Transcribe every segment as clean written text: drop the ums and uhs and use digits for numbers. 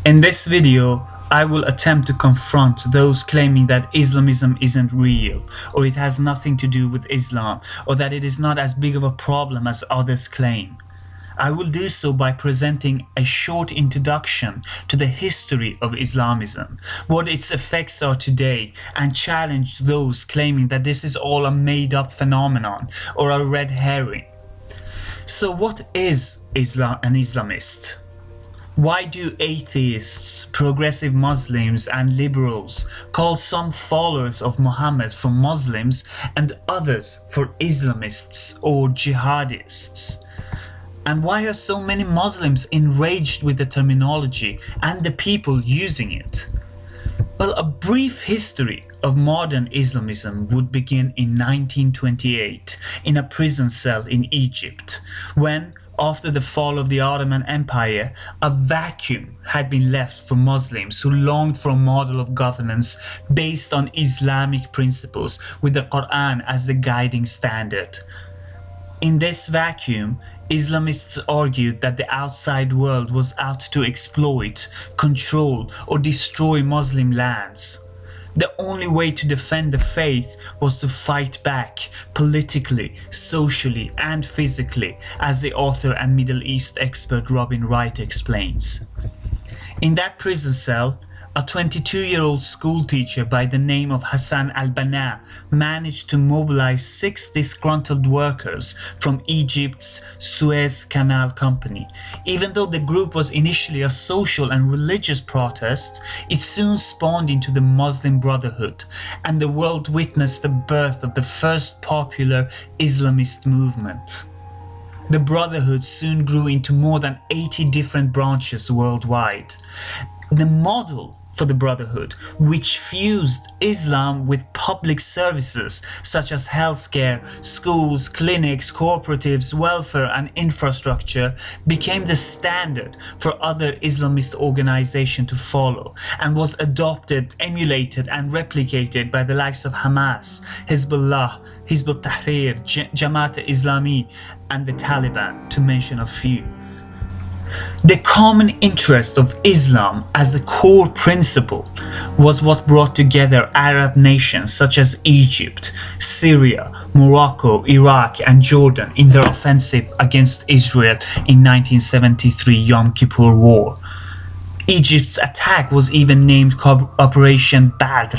In this video, I will attempt to confront those claiming that Islamism isn't real, or it has nothing to do with Islam, or that it is not as big of a problem as others claim. I will do so by presenting a short introduction to the history of Islamism, what its effects are today, and challenge those claiming that this is all a made-up phenomenon or a red herring. So what is an Islamist? Why do atheists, progressive Muslims and liberals call some followers of Muhammad for Muslims and others for Islamists or jihadists? And why are so many Muslims enraged with the terminology and the people using it? Well, a brief history of modern Islamism would begin in 1928 in a prison cell in Egypt, when, after the fall of the Ottoman Empire, a vacuum had been left for Muslims who longed for a model of governance based on Islamic principles with the Quran as the guiding standard. In this vacuum, Islamists argued that the outside world was out to exploit, control, or destroy Muslim lands. The only way to defend the faith was to fight back politically, socially, and physically, as the author and Middle East expert Robin Wright explains. In that prison cell, a 22-year-old schoolteacher by the name of Hassan al-Banna managed to mobilize 6 disgruntled workers from Egypt's Suez Canal Company. Even though the group was initially a social and religious protest, it soon spawned into the Muslim Brotherhood, and the world witnessed the birth of the first popular Islamist movement. The Brotherhood soon grew into more than 80 different branches worldwide. The model for the Brotherhood, which fused Islam with public services such as healthcare, schools, clinics, cooperatives, welfare and infrastructure, became the standard for other Islamist organizations to follow, and was adopted, emulated and replicated by the likes of Hamas, Hezbollah, Hizb ut-Tahrir, Jamaat Islami and the Taliban, to mention a few. The common interest of Islam as the core principle was what brought together Arab nations such as Egypt, Syria, Morocco, Iraq and Jordan in their offensive against Israel in 1973 Yom Kippur War. Egypt's attack was even named Operation Badr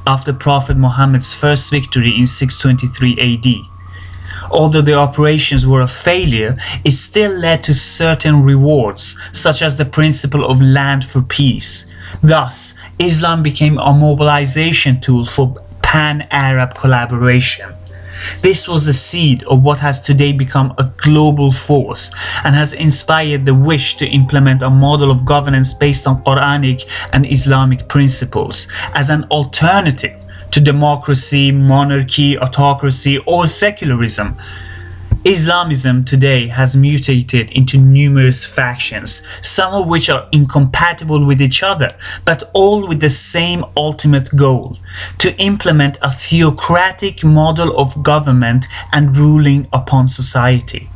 after Prophet Muhammad's first victory in 623 AD. Although the operations were a failure, it still led to certain rewards, such as the principle of land for peace. Thus, Islam became a mobilization tool for pan-Arab collaboration. This was the seed of what has today become a global force and has inspired the wish to implement a model of governance based on Quranic and Islamic principles as an alternative to democracy, monarchy, autocracy, or secularism. Islamism today has mutated into numerous factions, some of which are incompatible with each other, but all with the same ultimate goal: to implement a theocratic model of government and ruling upon society.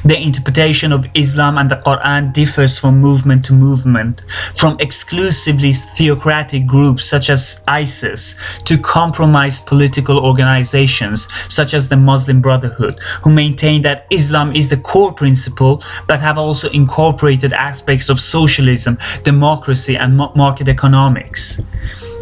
The interpretation of Islam and the Quran differs from movement to movement, from exclusively theocratic groups such as ISIS to compromised political organizations such as the Muslim Brotherhood, who maintain that Islam is the core principle but have also incorporated aspects of socialism, democracy and market economics.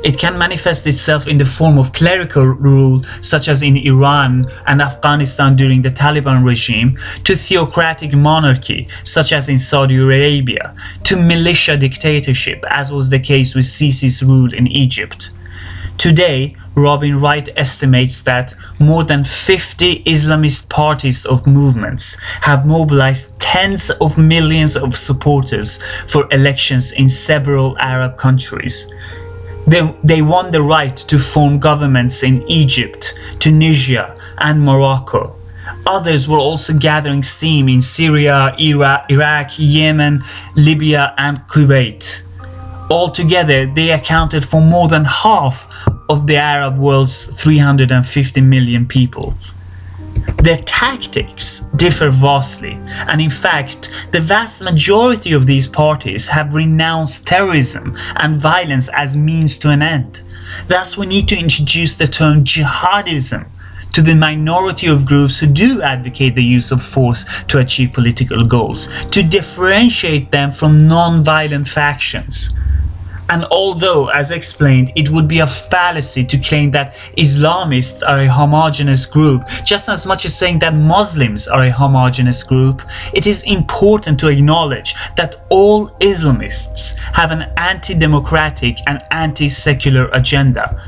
It can manifest itself in the form of clerical rule, such as in Iran and Afghanistan during the Taliban regime, to theocratic monarchy, such as in Saudi Arabia, to militia dictatorship, as was the case with Sisi's rule in Egypt. Today, Robin Wright estimates that more than 50 Islamist parties or movements have mobilized tens of millions of supporters for elections in several Arab countries. They won the right to form governments in Egypt, Tunisia and Morocco. Others were also gathering steam in Syria, Iraq, Yemen, Libya and Kuwait. Altogether, they accounted for more than half of the Arab world's 350 million people. Their tactics differ vastly, and in fact, the vast majority of these parties have renounced terrorism and violence as means to an end. Thus, we need to introduce the term jihadism to the minority of groups who do advocate the use of force to achieve political goals, to differentiate them from non-violent factions. And although, as explained, it would be a fallacy to claim that Islamists are a homogeneous group, just as much as saying that Muslims are a homogeneous group, it is important to acknowledge that all Islamists have an anti-democratic and anti-secular agenda.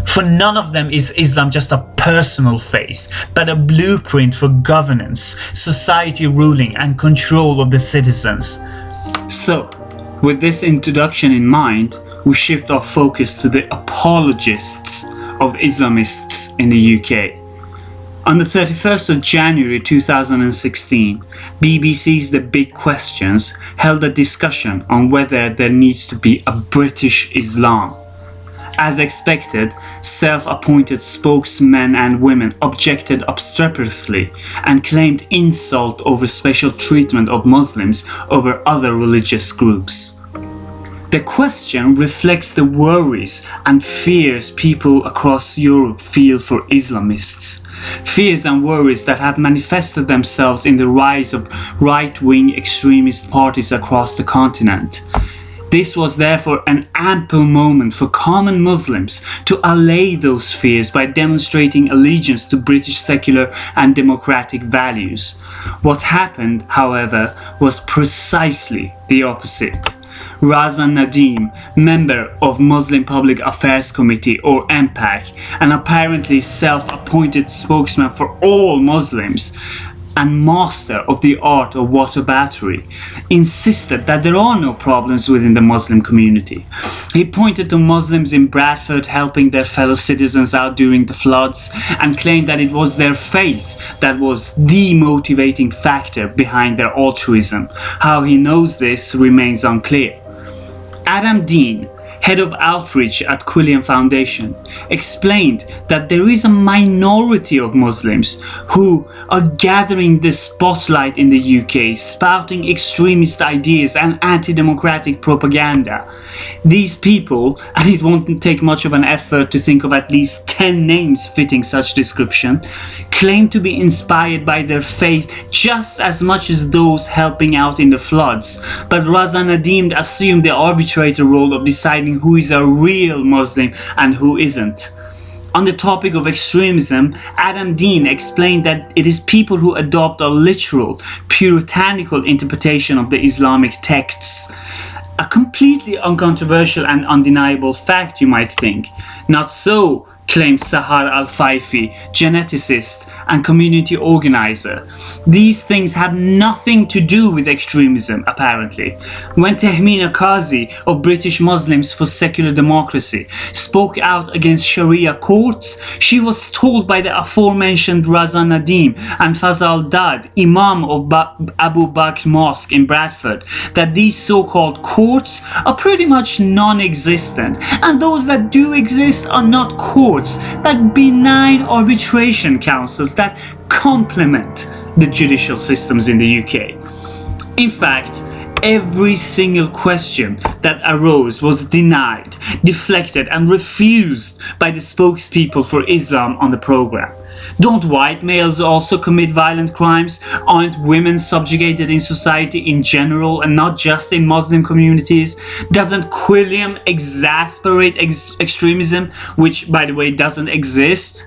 For none of them is Islam just a personal faith, but a blueprint for governance, society ruling, and control of the citizens. So, with this introduction in mind, we shift our focus to the apologists of Islamists in the UK. On the 31st of January 2016, BBC's The Big Questions held a discussion on whether there needs to be a British Islam. As expected, self-appointed spokesmen and women objected obstreperously and claimed insult over special treatment of Muslims over other religious groups. The question reflects the worries and fears people across Europe feel for Islamists. Fears and worries that have manifested themselves in the rise of right-wing extremist parties across the continent. This was therefore an ample moment for common Muslims to allay those fears by demonstrating allegiance to British secular and democratic values. What happened, however, was precisely the opposite. Razan Nadeem, member of Muslim Public Affairs Committee or MPAC, an apparently self-appointed spokesman for all Muslims, and master of the art of water battery, insisted that there are no problems within the Muslim community. He pointed to Muslims in Bradford helping their fellow citizens out during the floods and claimed that it was their faith that was the motivating factor behind their altruism. How he knows this remains unclear. Adam Dean, head of outreach at Quilliam Foundation, explained that there is a minority of Muslims who are gathering the spotlight in the UK, spouting extremist ideas and anti-democratic propaganda. These people, and it won't take much of an effort to think of at least 10 names fitting such description, claim to be inspired by their faith just as much as those helping out in the floods. But Razan Nadeem assumed the arbitrator role of deciding who is a real Muslim and who isn't. On the topic of extremism, Adam Dean explained that it is people who adopt a literal, puritanical interpretation of the Islamic texts. A completely uncontroversial and undeniable fact, you might think. Not so, claimed Sahar Al-Faifi, geneticist and community organizer. These things have nothing to do with extremism, apparently. When Tehmina Kazi of British Muslims for Secular Democracy spoke out against Sharia courts, she was told by the aforementioned Razan Nadeem and Fazal Dad, Imam of Abu Bakr Mosque in Bradford, that these so-called courts are pretty much non-existent, and those that do exist are not courts but benign arbitration councils that complement the judicial systems in the UK. In fact, every single question that arose was denied, deflected and refused by the spokespeople for Islam on the program. Don't white males also commit violent crimes? Aren't women subjugated in society in general and not just in Muslim communities? Doesn't Quilliam exasperate extremism, which by the way doesn't exist?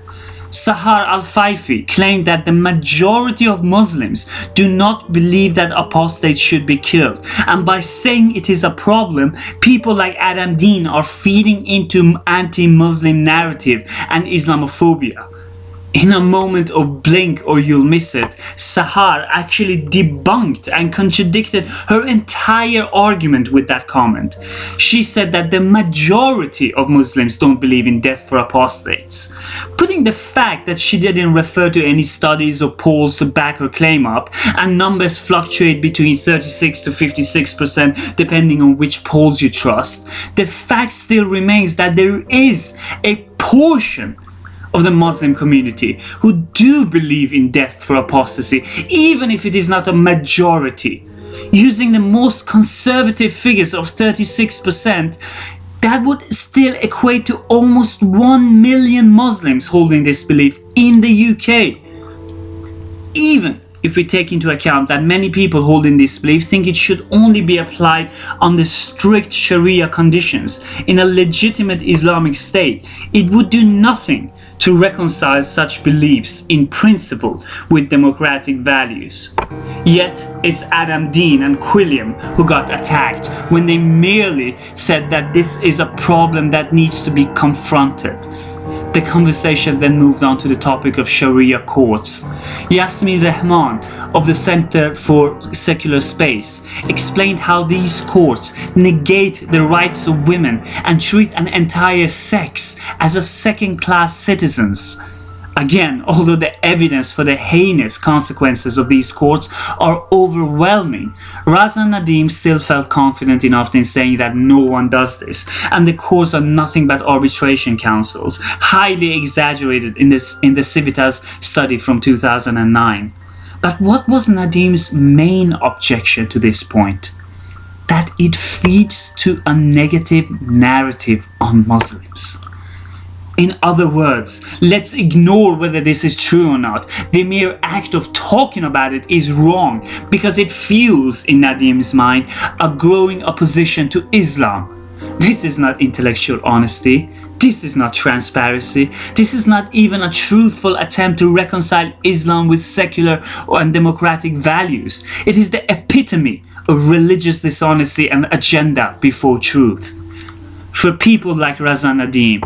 Sahar Al-Faifi claimed that the majority of Muslims do not believe that apostates should be killed, and by saying it is a problem, people like Adam Dean are feeding into anti-Muslim narrative and Islamophobia. In a moment of blink or you'll miss it, Sahar actually debunked and contradicted her entire argument with that comment. She said that the majority of Muslims don't believe in death for apostates. Putting the fact that she didn't refer to any studies or polls to back her claim up, and numbers fluctuate between 36 to 56% depending on which polls you trust, the fact still remains that there is a portion of the Muslim community who do believe in death for apostasy, even if it is not a majority. Using the most conservative figures of 36%, that would still equate to almost 1 million Muslims holding this belief in the UK. Even if we take into account that many people holding this belief think it should only be applied under strict Sharia conditions in a legitimate Islamic state, it would do nothing to reconcile such beliefs in principle with democratic values. Yet it's Adam Dean and Quilliam who got attacked when they merely said that this is a problem that needs to be confronted. The conversation then moved on to the topic of Sharia courts. Yasmin Rehman of the Center for Secular Space explained how these courts negate the rights of women and treat an entire sex as a second-class citizens. Again, although the evidence for the heinous consequences of these courts are overwhelming, Raza Nadim still felt confident enough in saying that no one does this, and the courts are nothing but arbitration councils, highly exaggerated in the Civitas study from 2009. But what was Nadim's main objection to this point? That it feeds to a negative narrative on Muslims. In other words, let's ignore whether this is true or not. The mere act of talking about it is wrong because it fuels, in Nadim's mind, a growing opposition to Islam. This is not intellectual honesty. This is not transparency. This is not even a truthful attempt to reconcile Islam with secular and democratic values. It is the epitome of religious dishonesty and agenda before truth. For people like Raza Nadim,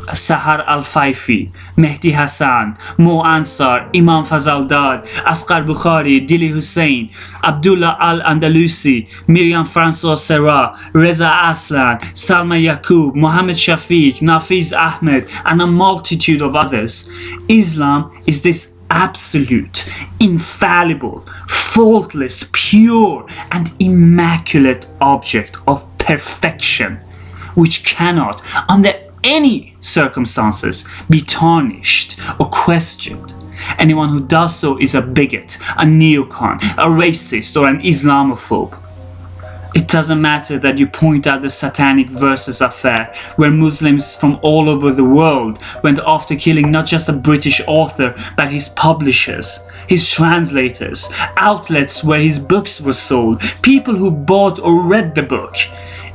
Sahar Al-Faifi, Mehdi Hassan, Mo Ansar, Imam Fazaldad, Asghar Bukhari, Dili Hussein, Abdullah Al-Andalusi, Miriam Francois Serra, Reza Aslan, Salma Yaqub, Mohammed Shafiq, Nafiz Ahmed, and a multitude of others, Islam is this absolute, infallible, faultless, pure, and immaculate object of perfection, which cannot, under any circumstances, be tarnished or questioned. Anyone who does so is a bigot, a neocon, a racist, or an Islamophobe. It doesn't matter that you point out the Satanic Verses affair, where Muslims from all over the world went after killing not just a British author, but his publishers, his translators, outlets where his books were sold, people who bought or read the book.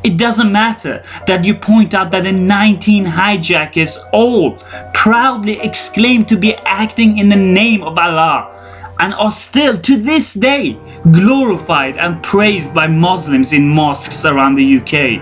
It doesn't matter that you point out that the 19 hijackers all proudly exclaim to be acting in the name of Allah and are still to this day glorified and praised by Muslims in mosques around the UK.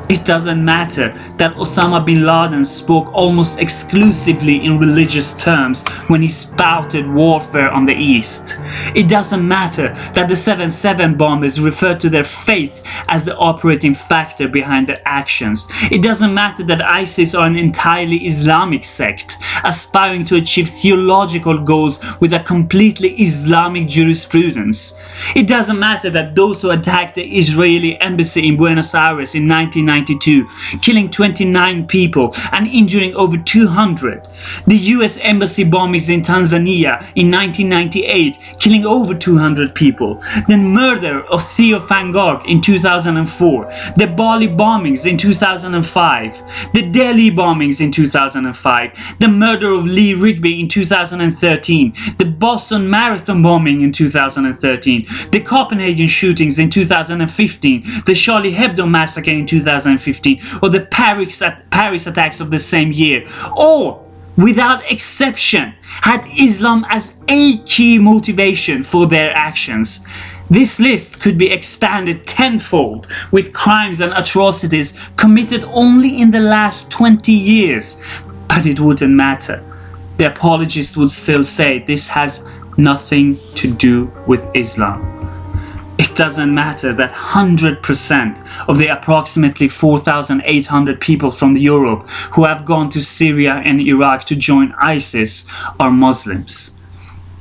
It doesn't matter that Osama bin Laden spoke almost exclusively in religious terms when he spouted warfare on the East. It doesn't matter that the 7/7 bombers referred to their faith as the operating factor behind their actions. It doesn't matter that ISIS are an entirely Islamic sect, aspiring to achieve theological goals with a completely Islamic jurisprudence. It doesn't matter that those who attacked the Israeli embassy in Buenos Aires in 1992, killing 29 people and injuring over 200. The US embassy bombings in Tanzania in 1998, killing over 200 people. The murder of Theo van Gogh in 2004. The Bali bombings in 2005. The Delhi bombings in 2005. The murder of Lee Rigby in 2013. The Boston Marathon bombing in 2013. The Copenhagen shootings in 2015. The Charlie Hebdo massacre in 2015, or the Paris attacks of the same year, all, without exception, had Islam as a key motivation for their actions. This list could be expanded tenfold with crimes and atrocities committed only in the last 20 years, but it wouldn't matter. The apologists would still say this has nothing to do with Islam. It doesn't matter that 100% of the approximately 4,800 people from Europe who have gone to Syria and Iraq to join ISIS are Muslims.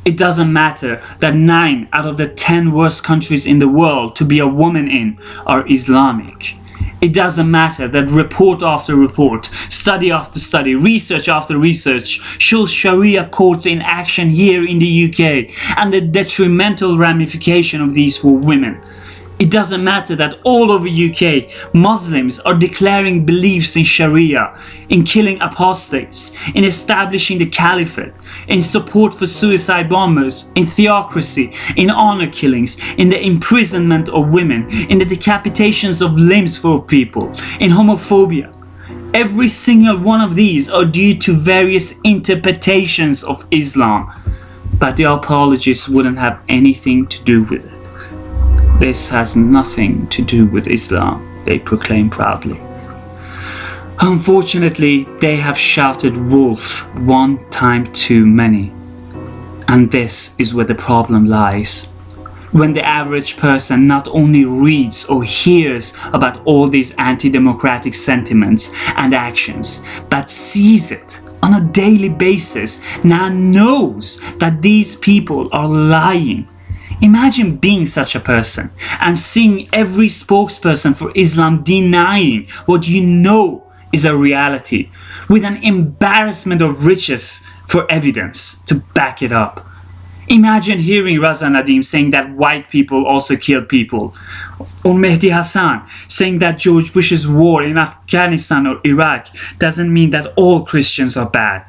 It doesn't matter that 9 out of the 10 worst countries in the world to be a woman in are Islamic. It doesn't matter that report after report, study after study, research after research shows Sharia courts in action here in the UK and the detrimental ramification of these for women. It doesn't matter that all over UK Muslims are declaring beliefs in Sharia, in killing apostates, in establishing the caliphate, in support for suicide bombers, in theocracy, in honor killings, in the imprisonment of women, in the decapitations of limbs for people, in homophobia. Every single one of these are due to various interpretations of Islam, but the apologists wouldn't have anything to do with it. This has nothing to do with Islam, they proclaim proudly. Unfortunately, they have shouted wolf one time too many. And this is where the problem lies. When the average person not only reads or hears about all these anti-democratic sentiments and actions, but sees it on a daily basis, now knows that these people are lying. Imagine being such a person and seeing every spokesperson for Islam denying what you know is a reality, with an embarrassment of riches for evidence to back it up. Imagine hearing Raza Nadim saying that white people also kill people, or Mehdi Hassan saying that George Bush's war in Afghanistan or Iraq doesn't mean that all Christians are bad.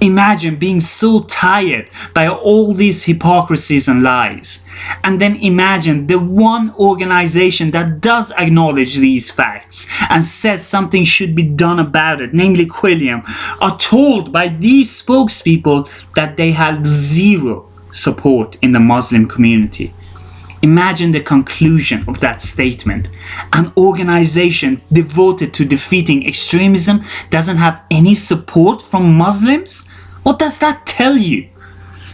Imagine being so tired by all these hypocrisies and lies. And then imagine the one organization that does acknowledge these facts and says something should be done about it, namely Quilliam, are told by these spokespeople that they have zero support in the Muslim community. Imagine the conclusion of that statement. An organization devoted to defeating extremism doesn't have any support from Muslims? What does that tell you?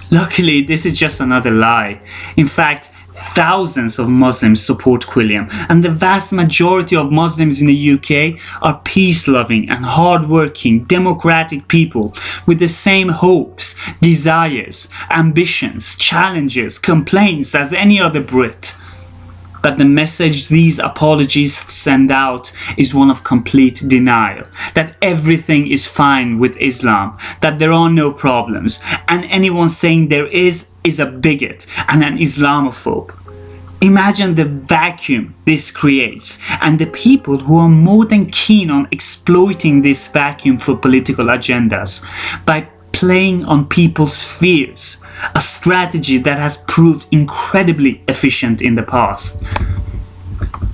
Luckily, this is just another lie. In fact, thousands of Muslims support Quilliam, and the vast majority of Muslims in the UK are peace-loving and hard-working, democratic people with the same hopes, desires, ambitions, challenges, complaints as any other Brit. But the message these apologists send out is one of complete denial, that everything is fine with Islam, that there are no problems, and anyone saying there is a bigot and an Islamophobe. Imagine the vacuum this creates, and the people who are more than keen on exploiting this vacuum for political agendas by playing on people's fears, a strategy that has proved incredibly efficient in the past.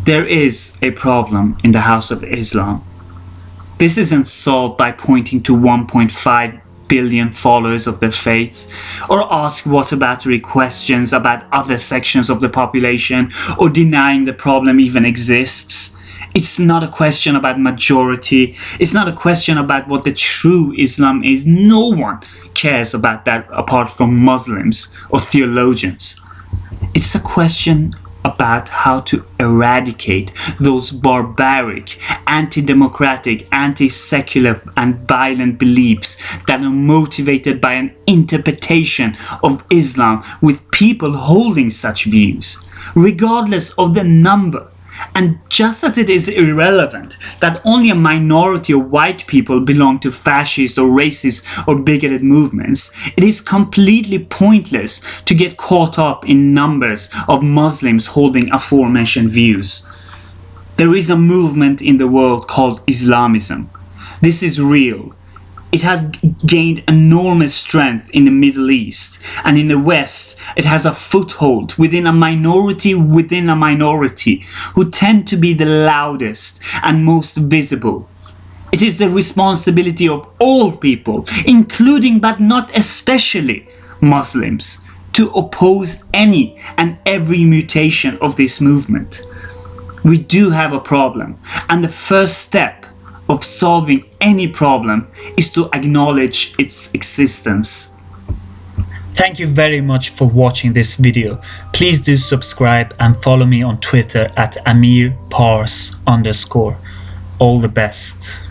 There is a problem in the House of Islam. This isn't solved by pointing to 1.5 billion followers of the faith, or ask whataboutery questions about other sections of the population, or denying the problem even exists. It's not a question about majority. It's not a question about what the true Islam is. No one cares about that apart from Muslims or theologians. It's a question about how to eradicate those barbaric, anti-democratic, anti-secular and violent beliefs that are motivated by an interpretation of Islam with people holding such views, regardless of the number. And just as it is irrelevant that only a minority of white people belong to fascist or racist or bigoted movements, it is completely pointless to get caught up in numbers of Muslims holding aforementioned views. There is a movement in the world called Islamism. This is real. It has gained enormous strength in the Middle East, and in the West it has a foothold within a minority who tend to be the loudest and most visible. It is the responsibility of all people, including but not especially Muslims, to oppose any and every mutation of this movement. We do have a problem, and the first step of solving any problem is to acknowledge its existence. Thank you very much for watching this video. Please do subscribe and follow me on Twitter at @AmirPars_. All the best.